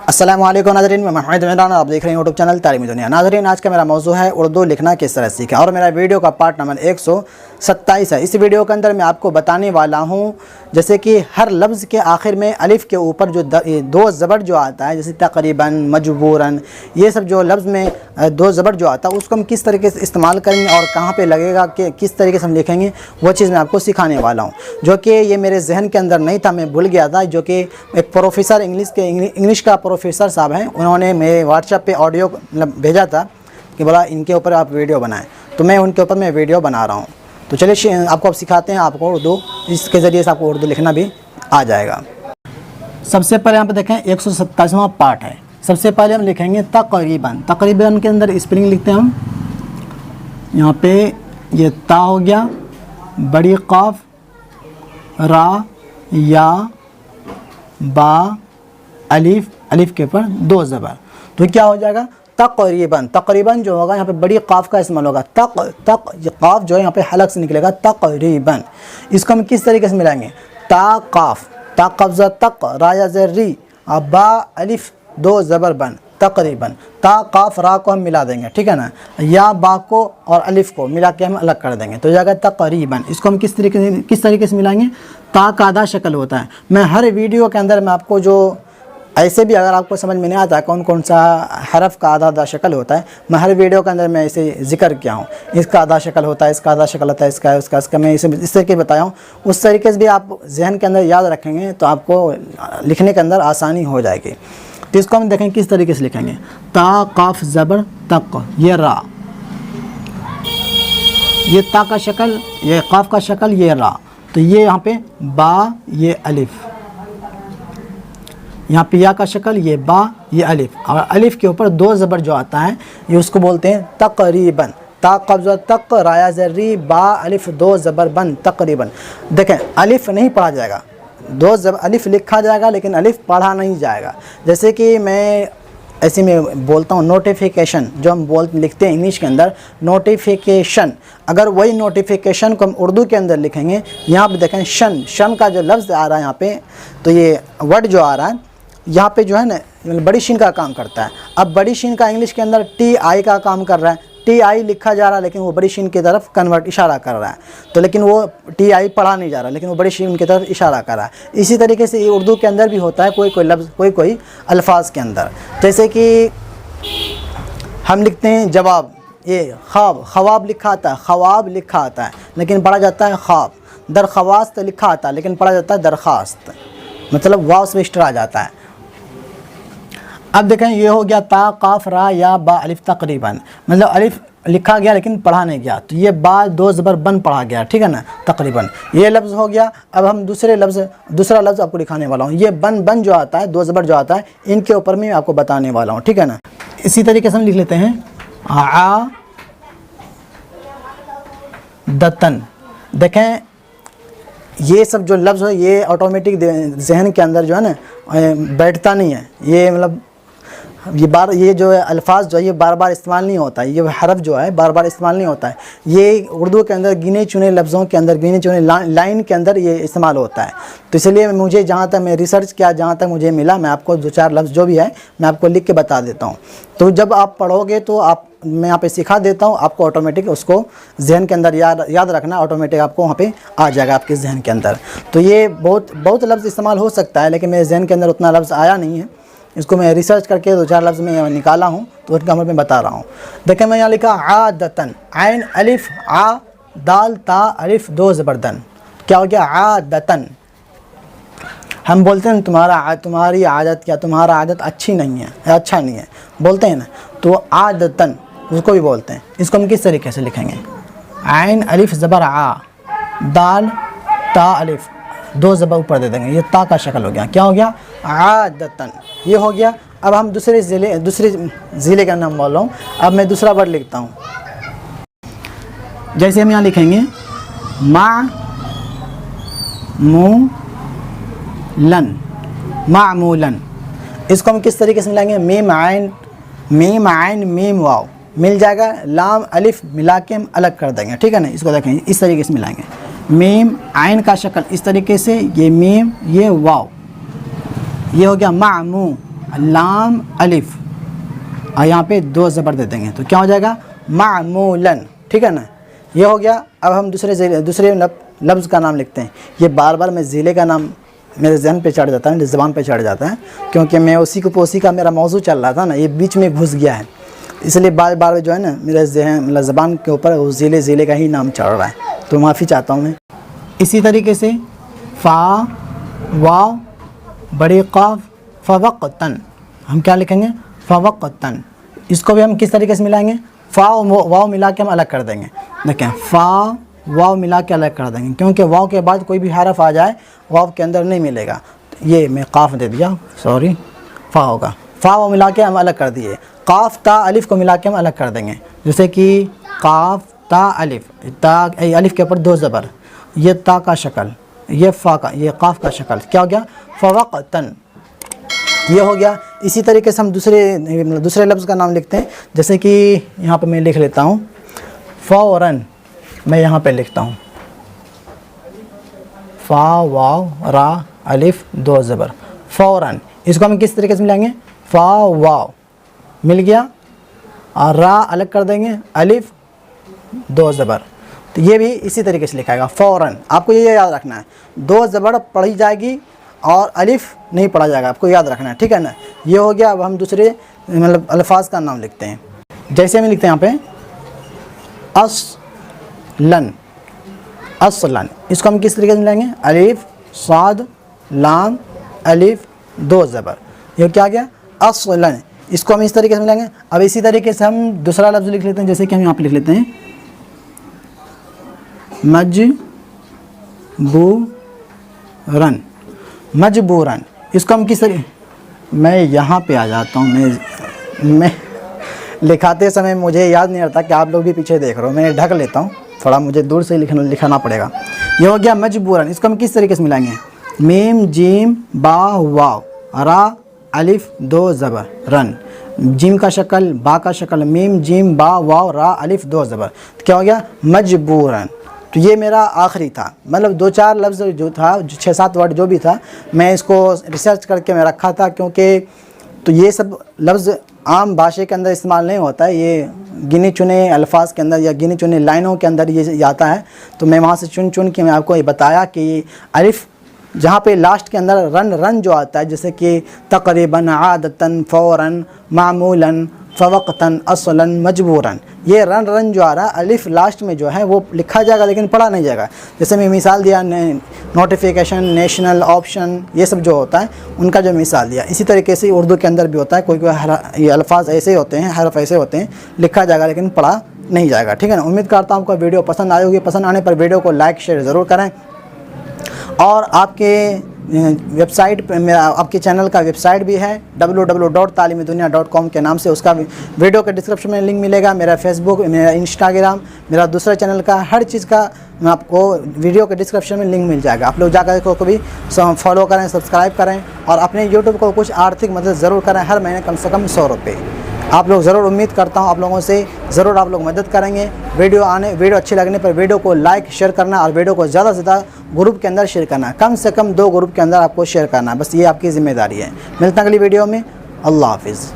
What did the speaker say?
अस्सलामु अलैकुम नाज़रीन, मैं मोहम्मद इमरान, आप देख रहे हैं यूट्यूब चैनल तालीमी दुनिया। नाज़रीन, आज का मेरा मौजू है उर्दू लिखना किस तरह सीखें और मेरा वीडियो का पार्ट नंबर 127 है। इस वीडियो के अंदर मैं आपको बताने वाला हूं जैसे कि हर लफ्ज़ के आखिर में अलिफ़ के ऊपर जो दो ज़बर जो आता है, जैसे तकरीबन, मजबूरन, ये सब जो लफ्ज़ में दो ज़बर जो आता है उसको हम किस तरीके से इस्तेमाल करेंगे और कहाँ पर लगेगा, कि किस तरीके से हम लिखेंगे, वो चीज़ मैं आपको सिखाने वाला हूँ। जो कि ये मेरे जहन के अंदर नहीं था, मैं भूल गया था। जो कि एक प्रोफेसर इंग्लिश का प्रोफेसर साहब हैं, उन्होंने मेरे व्हाट्सएप पे ऑडियो भेजा था कि बोला इनके ऊपर आप वीडियो बनाएं, तो मैं उनके ऊपर मैं वीडियो बना रहा हूँ। तो चलिए आपको अब सिखाते हैं, आपको उर्दू, इसके ज़रिए से आपको उर्दू लिखना भी आ जाएगा। सबसे पहले यहाँ पे देखें 127वां पार्ट है। सबसे पहले हम लिखेंगे तकरीबन। तकरीबन के अंदर स्पेलिंग लिखते हैं हम। यहाँ पे ये ता हो गया, बड़ी काफ, रा, या, बा, अलिफ, अलिफ के ऊपर दो ज़बर, तो क्या हो जाएगा तकरीबन। तकरीबन जो होगा यहाँ पे बड़ी काफ का इस्तेमाल होगा। तक ये काफ जो है यहाँ पे हलक से निकलेगा तकरीबन। इसको हम किस तरीके से मिलाएंगे, ता काफ, ता कब्ज़ा तक, राया ज़र्री, बा अलिफ दो ज़बर बन, तकरीबन। ता काफ रा को हम मिला देंगे, ठीक है ना, या बा को और अलिफ को मिला के हम अलग कर देंगे, तो जाएगा तकरीबन। इसको हम किस तरीके से मिलाएंगे, ता का आधा शक्ल होता है। मैं हर वीडियो के अंदर मैं आपको जो ऐसे भी अगर आपको समझ में नहीं आता कौन कौन सा हरफ का आधा शक्ल होता है, मैं हर वीडियो के अंदर मैं इसे जिक्र किया हूँ। इसका आधा शक्ल होता है, इसका आधा शक्ल होता है, इसका मैं इसे इस तरीके बताया हूँ। उस तरीके से भी आप जहन के अंदर याद रखेंगे तो आपको लिखने के अंदर आसानी हो जाएगी। तो इसको हम देखें किस तरीके से लिखेंगे। ता काफ ज़बर तक, ये रा, ये ता का शक्ल, ये काफ का शक्ल, ये रा, तो ये यहाँ पे बा, ये अलिफ, यहाँ पे या का शक्ल, ये बा, ये अलिफ, और अलिफ के ऊपर दो ज़बर जो आता है ये उसको बोलते हैं तकरीबन। ता कब्ज़ा तक, राया ज़र्री, बा अलिफ दो ज़बर बन, तकरीबन। देखें अलिफ नहीं पढ़ा जाएगा, दो ज़बर अलिफ लिखा जाएगा लेकिन अलिफ पढ़ा नहीं जाएगा। जैसे कि मैं ऐसे में बोलता हूँ नोटिफिकेशन, जो हम लिखते हैं इंग्लिश के अंदर नोटिफिकेशन, अगर वही नोटिफिकेशन को हम उर्दू के अंदर लिखेंगे, यहाँ पे देखें शन, शन का जो लफ्ज़ आ रहा है यहाँ पे, तो ये वर्ड जो आ रहा है यहाँ पे जो है ना बड़ी शीन का काम करता है। अब बड़ी शीन का इंग्लिश के अंदर टी आई का काम कर रहा है, टी आई लिखा जा रहा है लेकिन वो बड़ी शीन की तरफ कन्वर्ट इशारा कर रहा है, तो लेकिन वो टी आई पढ़ा नहीं जा रहा लेकिन वो बड़ी शीन की तरफ इशारा कर रहा है। इसी तरीके से ये उर्दू के अंदर भी होता है, कोई कोई लफ्ज़, कोई अल्फाज के अंदर, जैसे कि हम लिखते हैं जवाब, ये ख्वाब, ख्वाब लिखा आता है, ख्वाब लिखा आता है लेकिन पढ़ा जाता है ख्वाब। दरख्वास्त लिखा आता है लेकिन पढ़ा जाता है दरख्वास्त, मतलब वाव से स्टर आ जाता है। अब देखें ये हो गया ता काफ रा या बा अलिफ तकरीबन, मतलब अलिफ लिखा गया लेकिन पढ़ा नहीं गया, तो ये बा दो ज़बर बन पढ़ा गया, ठीक है ना, तकरीबन। ये लफ्ज़ हो गया। अब हम दूसरा लफ्ज़ आपको दिखाने वाला हूँ। ये बन जो आता है, दो ज़बर जो आता है, इनके ऊपर मैं आपको बताने वाला हूँ, ठीक है ना। इसी तरीके से हम लिख लेते हैं आ दतन। देखें ये सब जो लफ्ज़ है ये ऑटोमेटिक जहन के अंदर जो है ना बैठता नहीं है, ये मतलब ये जो है अल्फाज जो है ये बार बार इस्तेमाल नहीं होता है, ये हरफ जो है बार बार इस्तेमाल नहीं होता है। ये उर्दू के अंदर गिने चुने लफ्ज़ों के अंदर, गिने चुने लाइन के अंदर ये इस्तेमाल होता है। तो इसलिए मुझे जहाँ तक मैं रिसर्च किया, जहाँ तक मुझे मिला, मैं आपको दो चार लफ्ज़ जो भी है मैं आपको लिख के बता देता हूँ। तो जब आप पढ़ोगे तो मैं यहाँ पे सिखा देता हूँ, आपको ऑटोमेटिक उसको जहन के अंदर याद रखना, ऑटोमेटिक आपको वहाँ पे आ जाएगा आपके जहन के अंदर। तो ये बहुत लफ्ज़ इस्तेमाल हो सकता है लेकिन मेरे जहन के अंदर उतना लफ्ज़ आया नहीं है, इसको मैं रिसर्च करके दो चार लफ्ज़ में निकाला हूँ, तो उनका मैं बता रहा हूँ। देखें मैं यहाँ लिखा आदतन, आइन अलिफ, आ दाल ता अलिफ दो ज़बरदन, क्या हो गया आदतन। हम बोलते हैं तुम्हारी आदत या तुम्हारा आदत अच्छी नहीं है, अच्छा नहीं है, बोलते हैं ना, तो आदतन उसको भी बोलते हैं। इसको हम किस तरीके से लिखेंगे, आइन अलिफ ज़बर आ, दाल ता अलिफ दो ज़बर ऊपर दे देंगे, ये ता का शक्ल हो गया, क्या हो गया आदतन, ये हो गया। अब हम दूसरे ज़िले का नाम बोल रहा हूँ। अब मैं दूसरा वर्ड लिखता हूँ, जैसे हम यहाँ लिखेंगे मामूलन। इसको हम किस तरीके से मिलाएंगे, मीम आइन मीम वाव मिल जाएगा, लाम अलिफ मिला के हम अलग कर देंगे, ठीक है ना। इसको देखें इस तरीके से मिलाएंगे, मीम आइन का शक्ल इस तरीके से, ये मीम ये वाव, ये हो गया मामू, लाम अलिफ, और यहाँ पे 2 ज़बर दे देंगे तो क्या हो जाएगा मामूलन, ठीक है ना। ये हो गया। अब हम दूसरे लफ्ज़ का नाम लिखते हैं। ये बार बार मैं ज़िले का नाम मेरे जहन पे चढ़ जाता है, ज़बान पे चढ़ जाता है, क्योंकि मैं उसी का मेरा मौजू चल रहा था ना, ये बीच में घुस गया है, इसलिए बार बार जो है ना मेरे जहन मतलब ज़बान के ऊपर उस ज़िले का ही नाम चढ़ रहा है, तो माफ़ी चाहता हूँ मैं। इसी तरीके से फ़ा वाव बड़ी क़ाफ फ़वक़तन, हम क्या लिखेंगे फ़वक़तन। इसको भी हम किस तरीके से मिलाएंगे, फ़ा वाव मिला के हम अलग कर देंगे। देखें फ़ा वाव मिला के अलग कर देंगे, क्योंकि वाव के बाद कोई भी हरफ आ जाए वाव के अंदर नहीं मिलेगा। ये मैं क़ाफ दे दिया, सॉरी, फ़ा होगा। फ़ा वाव मिला के हम अलग कर दिए। क़ाफ ता अलिफ़ को मिला के हम अलग कर देंगे, जैसे कि क़ाफ ता अलिफ़, ता अलिफ़ के ऊपर 2 ज़बर, ये ता का शक्ल, ये फ़ा का, ये क़ाफ का शक्ल, क्या हो गया फ़वक़तन, ये हो गया। इसी तरीके से हम दूसरे लफ्ज़ का नाम लिखते हैं, जैसे कि यहाँ पर मैं लिख लेता हूँ फ़ौरन, मैं यहाँ पे लिखता हूँ फ़ा वाव रा अलिफ़ 2 ज़बर फ़ौरन। इसको हम किस तरीके से मिलाएंगे, फ़ा वाव मिल गया और रा अलग कर देंगे, अलिफ़ 2 ज़बर, तो ये भी इसी तरीके से लिखाएगा फ़ौरन। आपको ये याद रखना है, 2 ज़बर पढ़ी जाएगी और अलिफ़ नहीं पढ़ा जाएगा, आपको याद रखना है, ठीक है ना। ये हो गया। अब हम दूसरे मतलब अल्फाज का नाम लिखते हैं, जैसे हम लिखते हैं यहाँ पे असलन, असलन, इसको हम किस तरीके से मिलाएंगे, अलिफ़ साद लाम अलिफ़ 2 ज़बर, ये क्या गया असलन। इसको हम इस तरीके से मिलाएंगे। अब इसी तरीके से हम दूसरा लफ्ज़ लिख लेते हैं, जैसे कि हम यहाँ पे लिख लेते हैं मजबूरन, मजबूरन, इसको हम किस तरीके, मैं यहाँ पे आ जाता हूँ, मैं लिखाते समय मुझे याद नहीं रहता कि आप लोग भी पीछे देख रहे हो, मैं ढक लेता हूँ, थोड़ा मुझे दूर से लिखाना पड़ेगा। ये हो गया मजबूरन। इसको हम किस तरीके से मिलाएंगे, मीम जीम बा वाव रा अलिफ़ 2 ज़बर रन, जीम का शक्ल बा का शक्ल, मीम जीम बा वाव रा अलिफ़ 2 ज़बर, तो क्या हो गया मजबूरन। तो ये मेरा आखिरी था, मतलब 2-4 लफ्ज़ जो था, 6-7 वर्ड जो भी था, मैं इसको रिसर्च करके मैं रखा था, क्योंकि तो ये सब लफ्ज़ आम भाषा के अंदर इस्तेमाल नहीं होता है, ये गिने चुने अल्फाज के अंदर या गिने चुने लाइनों के अंदर ये आता है। तो मैं वहाँ से चुन के मैं आपको ये बताया कि अलिफ़ जहाँ पे लास्ट के अंदर रन जो आता है, जैसे कि तक़रीबन आदतन फ़ौरन मामूलन फ़वक़तन असलन मजबूरन, ये रन जो आ रहा है अलिफ़ लास्ट में जो है वो लिखा जाएगा लेकिन पढ़ा नहीं जाएगा। जैसे मैं मिसाल दिया नोटिफिकेशन, नेशनल, ऑप्शन, ये सब जो होता है उनका जो मिसाल दिया, इसी तरीके से उर्दू के अंदर भी होता है। कोई ये अल्फाज ऐसे होते हैं, हरफ ऐसे होते हैं, लिखा जाएगा लेकिन पढ़ा नहीं जाएगा, ठीक है ना। उम्मीद करता हूँ आपको वीडियो पसंद आई होगी। पसंद आने पर वीडियो को लाइक शेयर ज़रूर करें, और आपके वेबसाइट पे मेरा आपके चैनल का वेबसाइट भी है www.तालीमदुनिया.com के नाम से, उसका वीडियो के डिस्क्रिप्शन में लिंक मिलेगा। मेरा फेसबुक, मेरा इंस्टाग्राम, मेरा दूसरा चैनल का हर चीज़ का आपको वीडियो के डिस्क्रिप्शन में लिंक मिल जाएगा। आप लोग जाकर को भी फॉलो करें, सब्सक्राइब करें, और अपने यूट्यूब को कुछ आर्थिक मदद ज़रूर करें, हर महीने कम से कम 100 रुपये। आप लोग ज़रूर, उम्मीद करता हूँ आप लोगों से ज़रूर आप लोग मदद करेंगे। वीडियो अच्छी लगने पर वीडियो को लाइक शेयर करना, और वीडियो को ज़्यादा से ज़्यादा ग्रुप के अंदर शेयर करना, कम से कम 2 ग्रुप के अंदर आपको शेयर करना, बस ये आपकी ज़िम्मेदारी है। मिलते हैं अगली वीडियो में। अल्लाह हाफिज़।